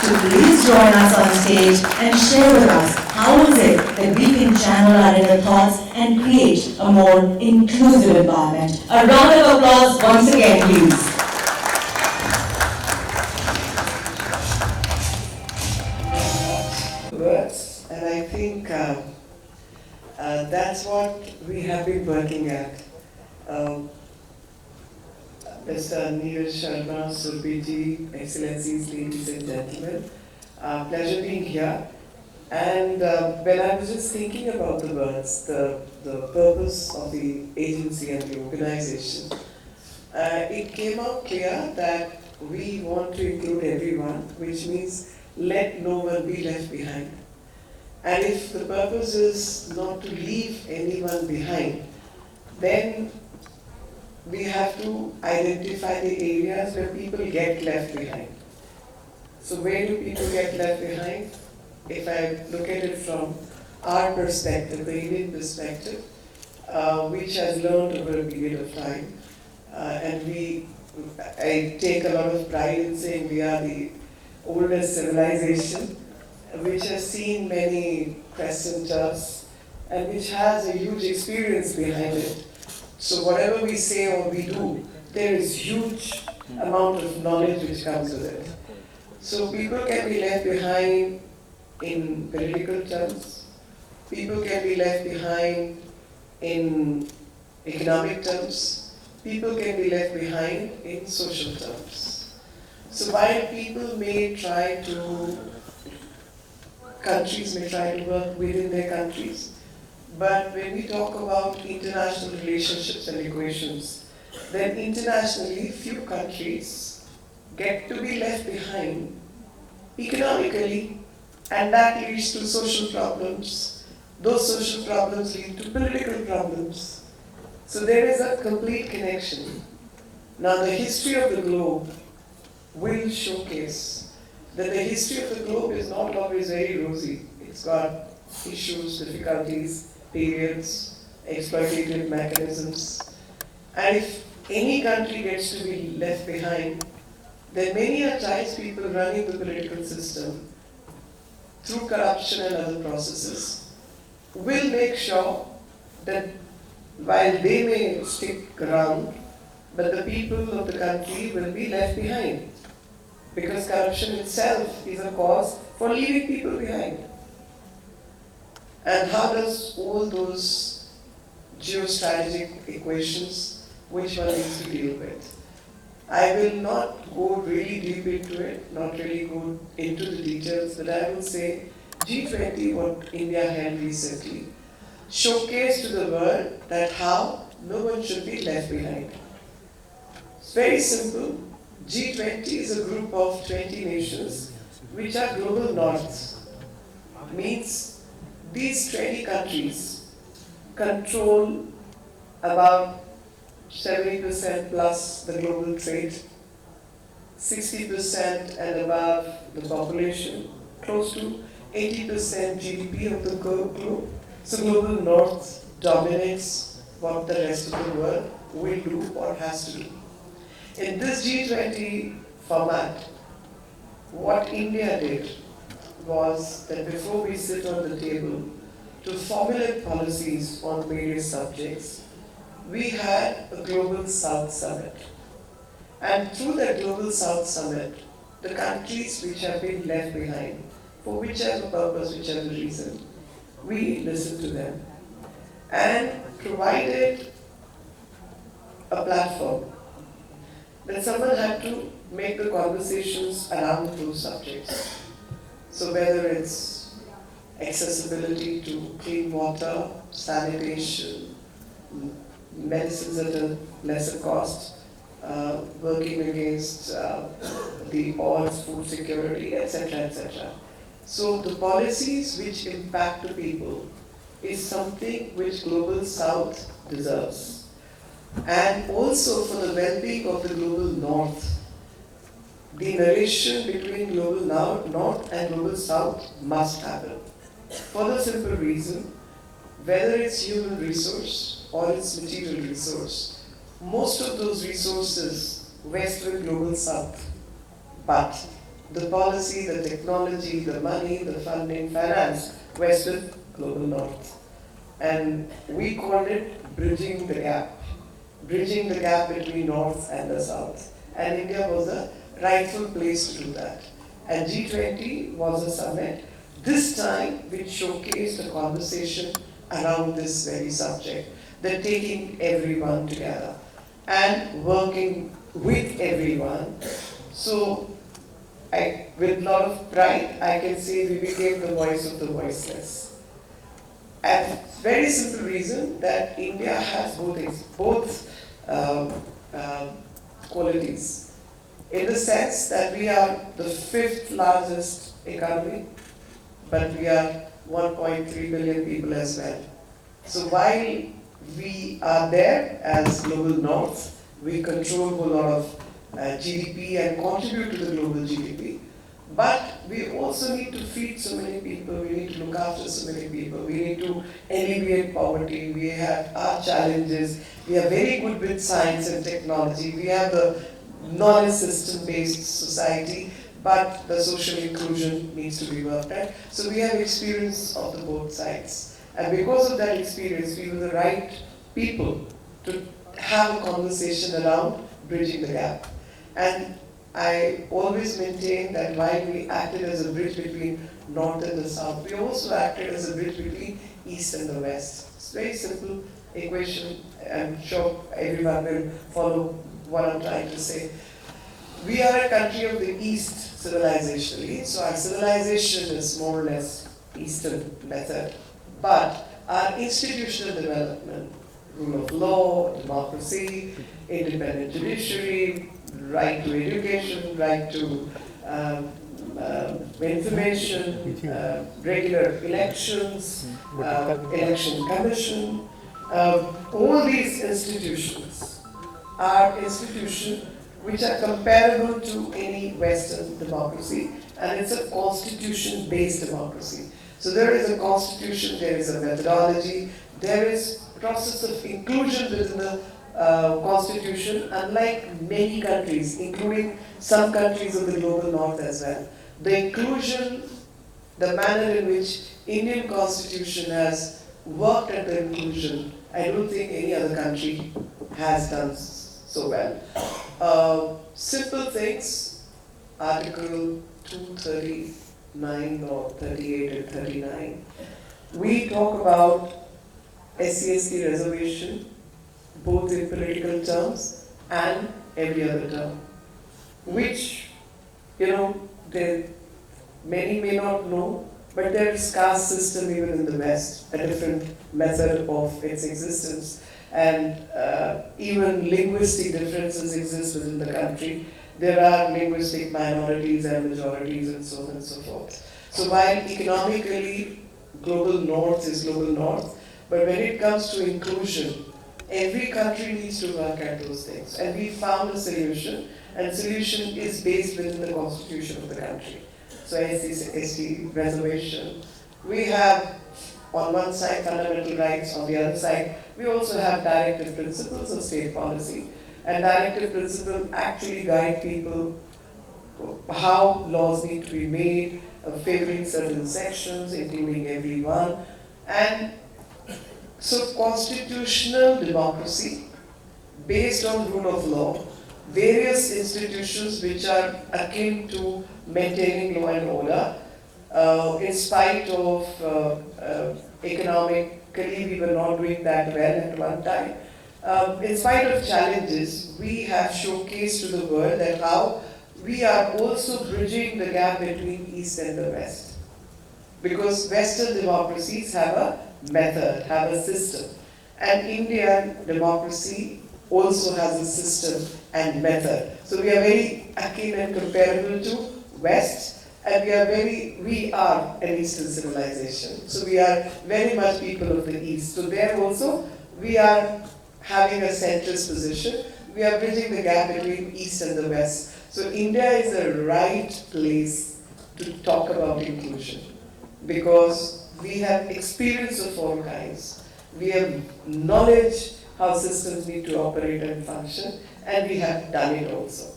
to please join us on stage and share with us how is it that we can channel our inner thoughts and create a more inclusive environment. A round of applause once again, please. Words, and I think that's what we have been working at. Mr. 𝗙𝗵𝗲𝗁𝗂, Excellencies, ladies and gentlemen, pleasure being here. And when I was just thinking about the words, the purpose of the agency and the organization, it came out clear that we want to include everyone, which means let no one be left behind. And if the purpose is not to leave anyone behind, then we have to identify the areas where people get left behind. So where do people get left behind? If I look at it from our perspective, the Indian perspective, which has learned over a period of time, and I take a lot of pride in saying we are the oldest civilization, which has seen many 𝗙ecie𝗹𝗹𝗵𝗶 and which has a huge experience behind it. So whatever we say or we do, there is huge amount of knowledge which comes with it. So people can be left behind in political terms, people can be left behind in economic terms, people can be left behind in social terms. So while countries may try to work within their countries, but when we talk about international relationships and equations, then internationally few countries get to be left behind economically, and that leads to social problems. Those social problems lead to political problems. So there is a complete connection. Now the history of the globe will showcase that the history of the globe is not always very rosy. It's got issues, difficulties, periods, exploitative mechanisms. And if any country gets to be left behind, then many a times people running the political system through corruption and other processes will make sure that while they may stick around, but the people of the country will be left behind, because corruption itself is a cause for leaving people behind. And how does all those geostrategic equations, which one needs to deal with? I will not go really deep into it, not really go into the details, but I will say G20, what India held recently, showcased to the world that how no one should be left behind. It's very simple. G20 is a group of 20 nations which are global norths. Means these 20 countries control about 70% plus the global trade, 60% and above the population, close to 80% GDP of the globe. So global north dominates what the rest of the world will do or has to do. In this G20 format, what India did was that before we sit on the table to formulate policies on various subjects, we had a Global South Summit. And through that Global South Summit, the countries which have been left behind, for whichever purpose, whichever reason, we listened to them and provided a platform that someone had to make the conversations around those subjects. So whether it's accessibility to clean water, sanitation, medicines at a lesser cost, working against the odds, food security, etc., etc. So the policies which impact the people is something which Global South deserves. And also for the well-being of the Global North, the narration between Global North and Global South must happen. For the simple reason, whether it's human resource or it's material resource, most of those resources vest with Global South. But the policy, the technology, the money, the funding, finance, Western, global North. And we called it bridging the gap between North and the South. And India was the rightful place to do that. And G20 was a summit, this time which showcased a conversation around this very subject, that taking everyone together and working with everyone. So with a lot of pride, I can say we became the voice of the voiceless. And very simple reason that India has both qualities, in the sense that we are the 5th largest economy, but we are 1.3 billion people as well. So while we are there as global North, we control a whole lot of GDP and contribute to the global GDP. But we also need to feed so many people, we need to look after so many people, we need to alleviate poverty, we have our challenges, we are very good with science and technology, we have the knowledge system based society, but the social inclusion needs to be worked at. So we have experience of the both sides. And because of that experience, we were the right people to have a conversation around bridging the gap. And I always maintain that while we acted as a bridge between North and the South, we also acted as a bridge between East and the West. It's a very simple equation. I'm sure everyone will follow what I'm trying to say. We are a country of the East civilizationally, so our civilization is more or less Eastern method. But our institutional development, rule of law, democracy, independent judiciary, right to education, right to information, regular elections, election commission, all these institutions are institutions which are comparable to any Western democracy, and it's a constitution-based democracy. So there is a constitution, there is a methodology, there is a process of inclusion within the constitution, unlike many countries, including some countries of the global North as well. The inclusion, the manner in which Indian constitution has worked at the inclusion, I don't think any other country has done so well. Simple things, Article 239 or 38 and 39. We talk about SC/ST reservation, both in political terms and every other term, which, many may not know, but there is caste system even in the West, a different method of its existence, and even linguistic differences exist within the country. There are linguistic minorities and majorities and so on and so forth. So while economically global North is global North, but when it comes to inclusion, every country needs to work at those things. And we found a solution, and the solution is based within the constitution of the country. So SC/ST reservation. We have on one side fundamental rights, on the other side we also have directive principles of state policy. And directive principles actually guide people how laws need to be made, favoring certain sections, including everyone. And so constitutional democracy based on rule of law, various institutions which are akin to maintaining law and order, in spite of economically we were not doing that well at one time. In spite of challenges, we have showcased to the world that how we are also bridging the gap between East and the West. Because Western democracies have a method, have a system. And Indian democracy also has a system and method. So we are very akin and comparable to West, and we are an Eastern civilization. So we are very much people of the East. So there also we are having a centrist position. We are bridging the gap between East and the West. So India is the right place to talk about inclusion, because we have experience of all kinds. We have knowledge how systems need to operate and function, and we have done it also.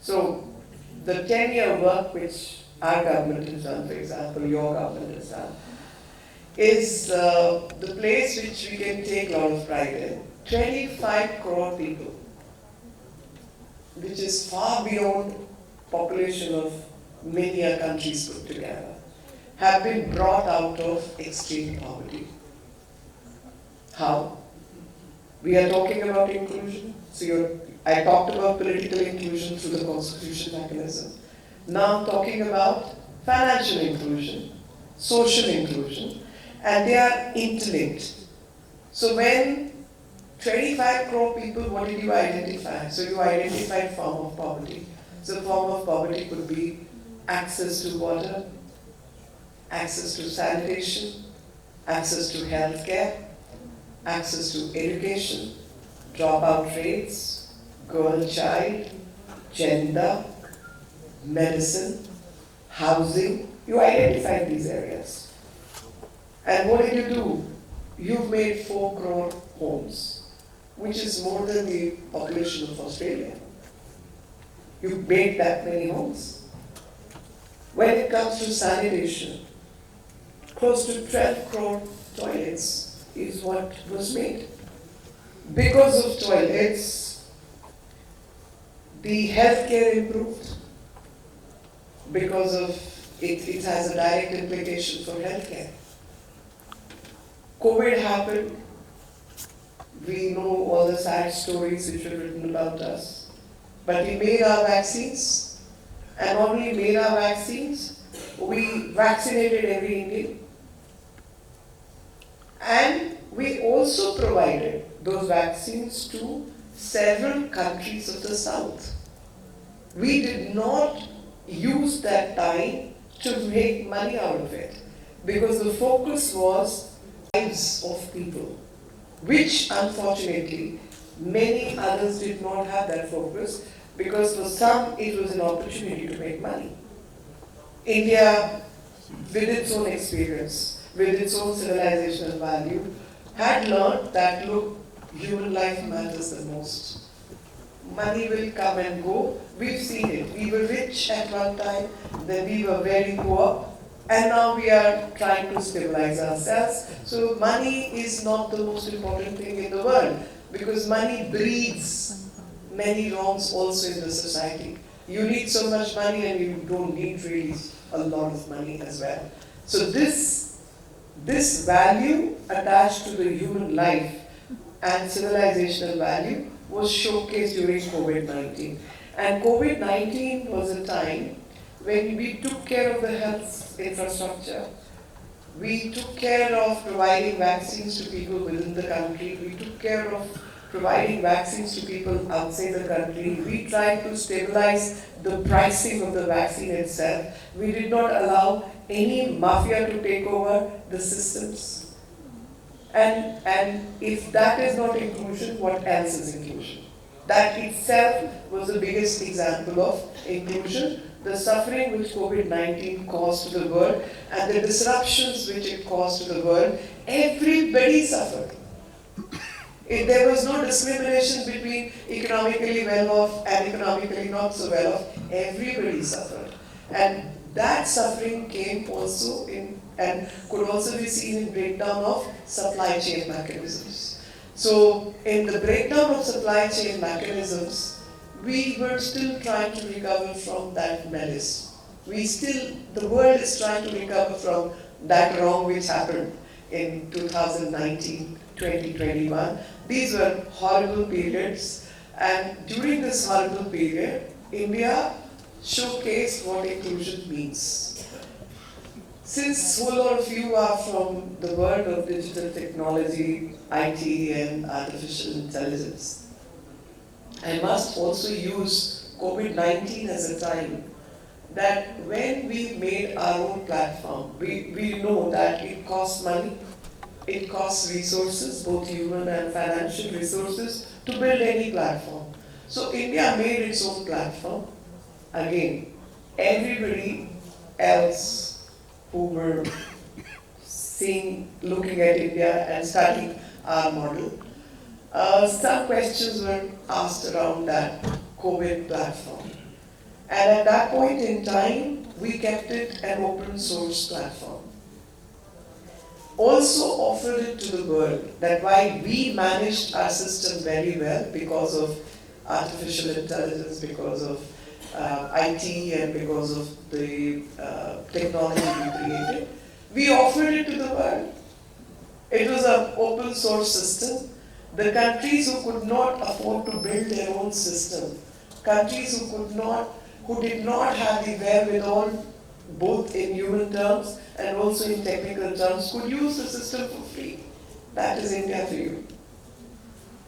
So the 10-year work which our government has done, for example, your government has done, is the place which we can take a lot of pride in. 25 crore people, which is far beyond population of many other countries put together, have been brought out of extreme poverty. How? We are talking about inclusion. So I talked about political inclusion through the constitution mechanism. Now I'm talking about financial inclusion, social inclusion, and they are interlinked. So when 25 crore people, what did you identify? So you identified form of poverty. So form of poverty could be access to water, access to sanitation, access to healthcare, access to education, dropout rates, girl-child, gender, medicine, housing. You identified these areas. And what did you do? You've made 4 crore homes, which is more than the population of Australia. You made that many homes. When it comes to sanitation, close to 12 crore toilets is what was made. Because of toilets, the healthcare improved. Because of it has a direct implication for healthcare. COVID happened. We know all the sad stories which were written about us. But we made our vaccines, and not only made our vaccines, we vaccinated every Indian. And we also provided those vaccines to several countries of the South. We did not use that time to make money out of it, because the focus was lives of people, which unfortunately many others did not have that focus, because for some it was an opportunity to make money. India, with its own experience, with its own civilizational value, had learned that, look, human life matters the most. Money will come and go. We've seen it. We were rich at one time, then we were very poor, and now we are trying to stabilize ourselves. So money is not the most important thing in the world, because money breeds many wrongs also in the society. You need so much money and you don't need really a lot of money as well. So this value attached to the human life and civilizational value was showcased during COVID-19. And COVID-19 was a time when we took care of the health infrastructure. We took care of providing vaccines to people within the country. We took care of providing vaccines to people outside the country. We tried to stabilize the pricing of the vaccine itself. We did not allow any mafia to take over the systems. And if that is not inclusion, what else is inclusion? That itself was the biggest example of inclusion. The suffering which COVID-19 caused to the world and the disruptions which it caused to the world, everybody suffered. There was no discrimination between economically well-off and economically not so well-off. Everybody suffered. And that suffering came also in, and could also be seen in breakdown of supply chain mechanisms. So in the breakdown of supply chain mechanisms, we were still trying to recover from that menace. The world is trying to recover from that wrong which happened in 2019, 2021. These were horrible periods, and during this horrible period, India showcased what inclusion means. Since a lot of you are from the world of digital technology, IT and artificial intelligence, I must also use COVID-19 as a time that when we made our own platform, we know that it costs money, it costs resources, both human and financial resources, to build any platform. So India made its own platform. Again, everybody else who were looking at India and studying our model, some questions were asked around that COVID platform. And at that point in time, we kept it an open source platform. Also offered it to the world, that while we managed our system very well because of artificial intelligence, because of IT and because of the technology we created, we offered it to the world. It was an open source system. The countries who could not afford to build their own system, countries who did not have the wherewithal, both in human terms and also in technical terms, could use the system for free. That is India for you.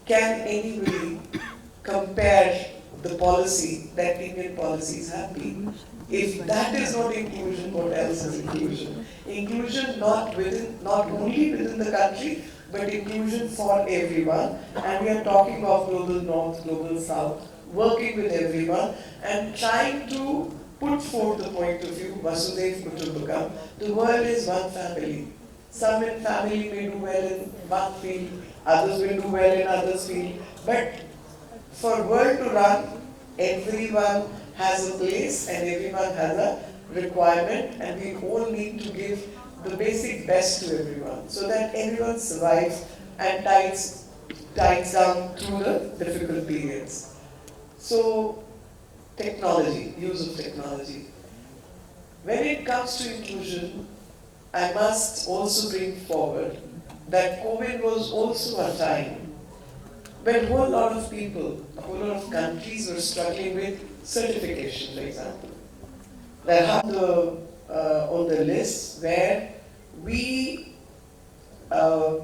Can anybody compare the policy that Indian policies have been? If that is not inclusion, what else is inclusion? Inclusion not only within the country, but inclusion for everyone. And we are talking of global north, global south, working with everyone and trying to put forth the point of view, Vasudhaiva Kutumbakam. The world is one family. Some in family may do well in one field, others will do well in others field. But for world to run, everyone has a place and everyone has a requirement, and we all need to give the basic best to everyone so that everyone survives and tides down through the difficult periods. So, technology, use of technology. When it comes to inclusion, I must also bring forward that COVID was also a time when a whole lot of people, a whole lot of countries were struggling with certification, for example. There are on the list where we had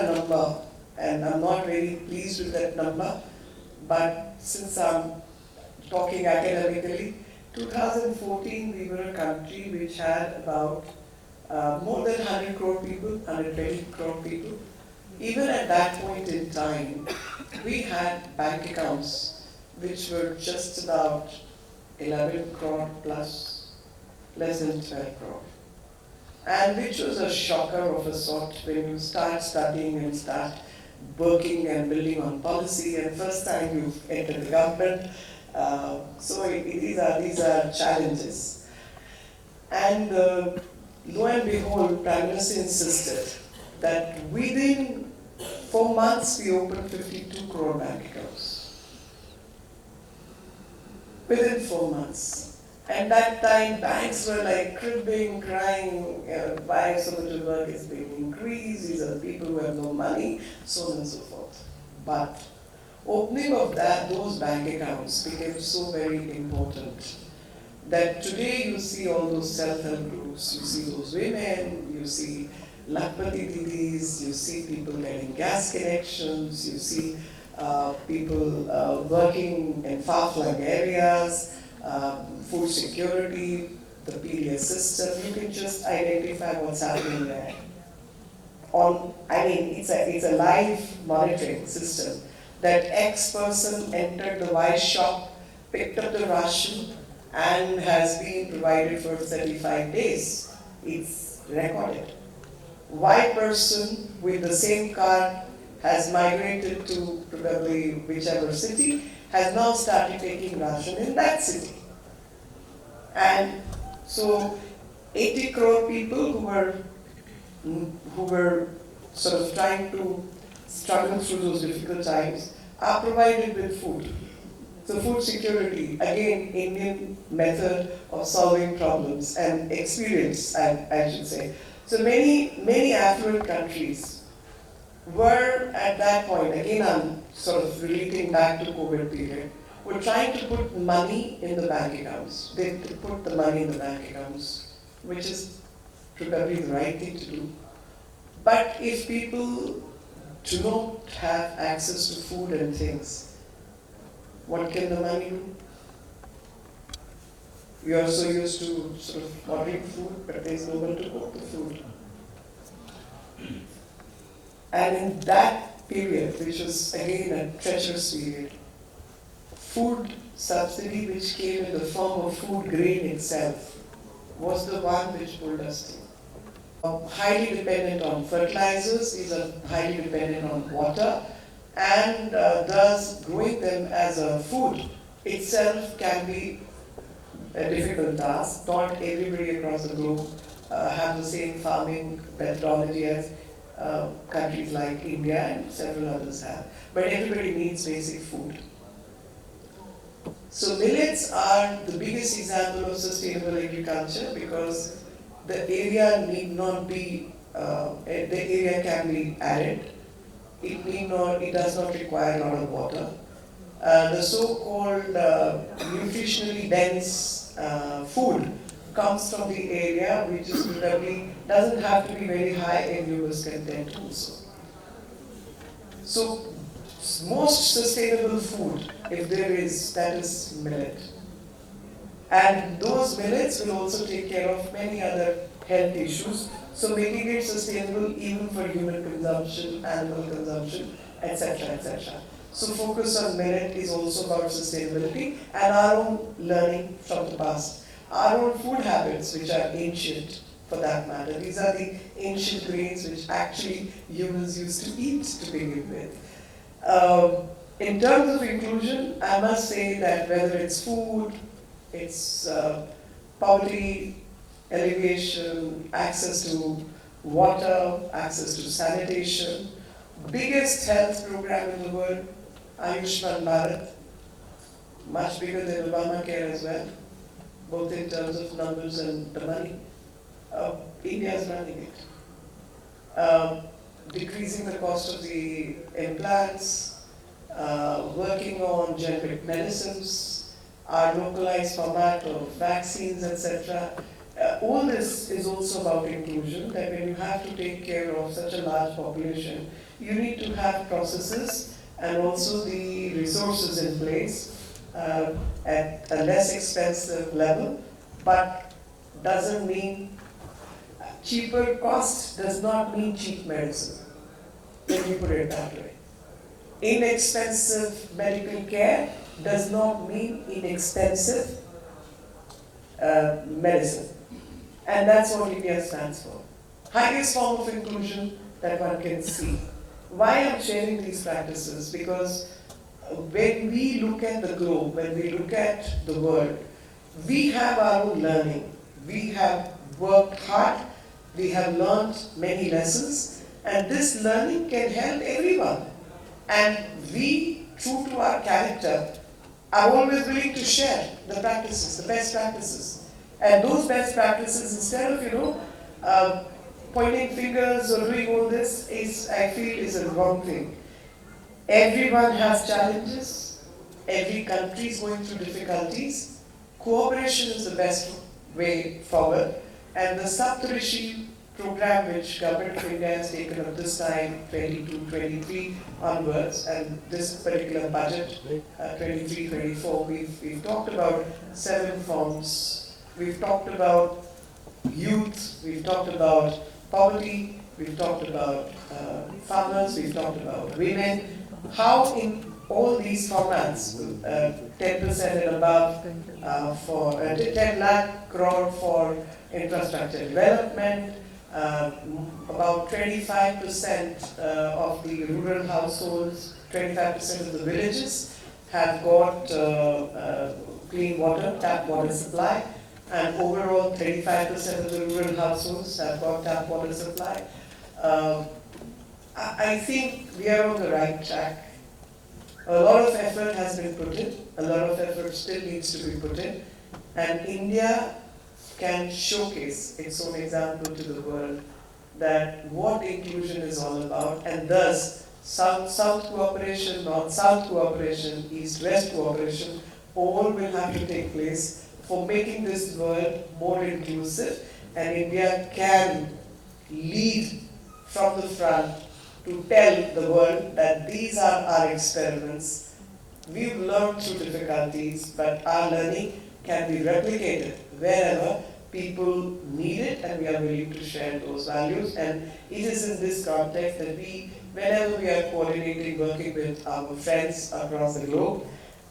a number, and I'm not very pleased with that number, but since I'm talking academically, 2014 we were a country which had about more than 100 crore people, 120 crore people. Even at that point in time, we had bank accounts which were just about 11 crore plus, less than 12 crore. And which was a shocker of a sort when you start studying and start working and building on policy, and first time you enter the government. So these are challenges. And lo and behold, Prime Minister insisted that within 4 months we opened 52 crore bank accounts. Within 4 months. And that time banks were like cribbing, crying, why so much work is being increased, these are people who have no money, so on and so forth. But opening of those bank accounts became so very important that today you see all those self-help groups, you see those women, you see Lakpati Didis, you see people getting gas connections, you see people working in far-flung areas, food security, the PDS system. You can just identify what's happening there. It's a live monitoring system that X person entered the Y shop, picked up the ration, and has been provided for 35 days. It's recorded. Y person with the same card has migrated to probably whichever city, has now started taking ration in that city. And so 80 crore people who were sort of trying to struggle through those difficult times are provided with food. So food security, again, Indian method of solving problems and experience, I should say. So many affluent countries were at that point, again I'm sort of relating back to COVID period, were trying to put money in the bank accounts. They put the money in the bank accounts, which is probably the right thing to do. But if people do not have access to food and things, what can the money do? We are so used to sort of ordering food, but there is no one to cook the food. And in that period, which was again a treacherous period, food subsidy, which came in the form of food grain itself, was the one which pulled us through. Highly dependent on fertilizers, these are highly dependent on water, and thus growing them as a food itself can be a difficult task. Not everybody across the globe have the same farming methodology as countries like India and several others have. But everybody needs basic food. So millets are the biggest example of sustainable agriculture because the area need not be, the area can be arid. It does not require a lot of water. The so-called nutritionally dense food comes from the area which is probably doesn't have to be very high in humus content also. So most sustainable food, if there is, that is millet. And those millets will also take care of many other health issues, so making it sustainable even for human consumption, animal consumption, etc., etc. So focus on millet is also about sustainability and our own learning from the past. Our own food habits, which are ancient for that matter. These are the ancient grains which actually humans used to eat to begin with. In terms of inclusion, I must say that whether it's food, it's poverty alleviation, access to water, access to sanitation, biggest health program in the world, 𝗖𝗵𝗲𝗰𝗶 𝗏, much bigger than Obamacare as well, both in terms of numbers and the money. India is running it. Decreasing the cost of the implants, working on generic medicines, our localized format of vaccines, etc. All this is also about inclusion, that when you have to take care of such a large population, you need to have processes and also the resources in place at a less expensive level, but doesn't mean cheaper cost does not mean cheap medicine. Let me put it that way. Inexpensive medical care does not mean inexpensive medicine. And that's what India stands for. Highest form of inclusion that one can see. Why I'm sharing these practices? Because when we look at the globe, when we look at the world, we have our own learning. We have worked hard, we have learned many lessons, and this learning can help everyone. And we, true to our character, are always willing to share the practices, the best practices. And those best practices, instead of, pointing fingers or doing all this, I feel is a wrong thing. Everyone has challenges. Every country is going through difficulties. Cooperation is the best way forward. And the 𝗖𝗵𝗲𝗏 program, which Government of India has taken up this time, 22-23 onwards, and this particular budget, 23-24, we've talked about 7 forms. We've talked about youth, we've talked about poverty, we've talked about farmers, we've talked about women. How in all these formats, 10% and above for 10 lakh crore for infrastructure development, about 25% of the rural households, 25% of the villages have got clean water, tap water supply, and overall 35% of the rural households have got tap water supply. I think we are on the right track. A lot of effort has been put in, a lot of effort still needs to be put in, and India can showcase its own example to the world that what inclusion is all about, and thus South-South cooperation, North-South cooperation, East-West cooperation, all will have to take place for making this world more inclusive, and India can lead from the front to tell the world that these are our experiments. We've learned through difficulties, but our learning can be replicated wherever people need it, and we are willing to share those values. And it is in this context that whenever we are coordinating, working with our friends across the globe,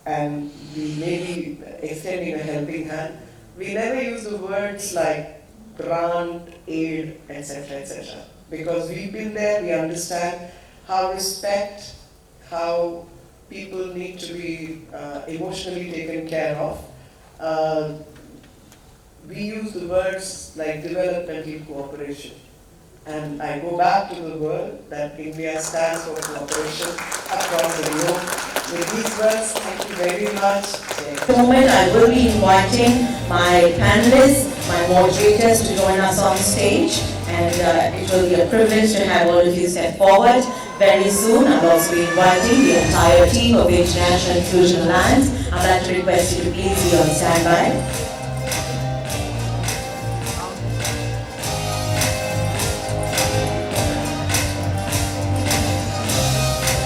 and we may be extending a helping hand, we never use the words like grant, aid, etc., etc. Because we've been there, we understand how respect, how people need to be emotionally taken care of. We use the words like developmental cooperation. And I go back to the word that India stands for cooperation across the globe. With these words, thank you very much. At the moment, I will be inviting my panelists, my moderators to join us on stage, and it will be a privilege to have all of you step forward. Very soon, I'll also be inviting the entire team of International Inclusion Alliance. I'd like to request you to please be on standby.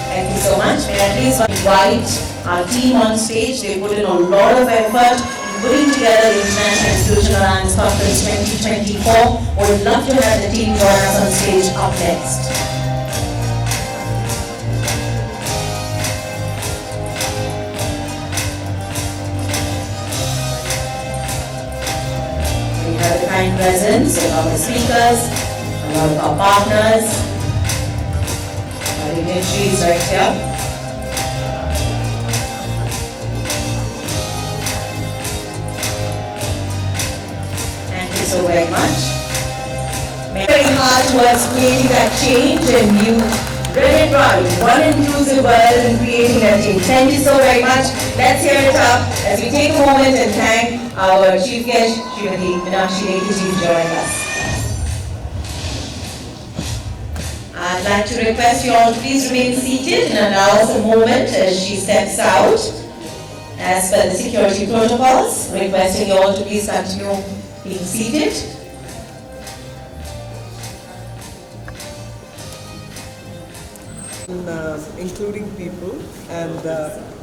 Thank you so much. May I please invite our team on stage. They put in a lot of effort in putting together the International Inclusion Alliance Conference 2024. Would love to have the team join us on stage up next. We have the kind presence of our speakers, a lot of our partners. Our dignitaries right here. So very much. Very hard towards creating that change, and you read it right. One inclusive world and creating that change. Thank you so very much. Let's hear it up as we take a moment and thank our chief guest, Shruti Meenakshi Lekhi, for joining us. I'd like to request you all to please remain seated and allow us a moment as she steps out. As per the security protocols, requesting you all to please continue being seated. Including people, and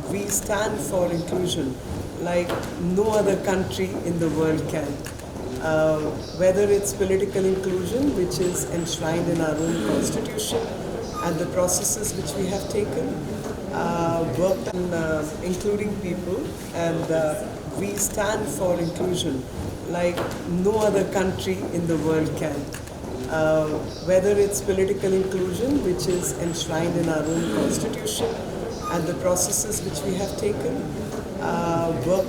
we stand for inclusion like no other country in the world can. Whether it's political inclusion, which is enshrined in our own constitution, and the processes which we have taken, worked on including people, and we stand for inclusion like no other country in the world can. Whether it's political inclusion, which is enshrined in our own constitution, and the processes which we have taken, worked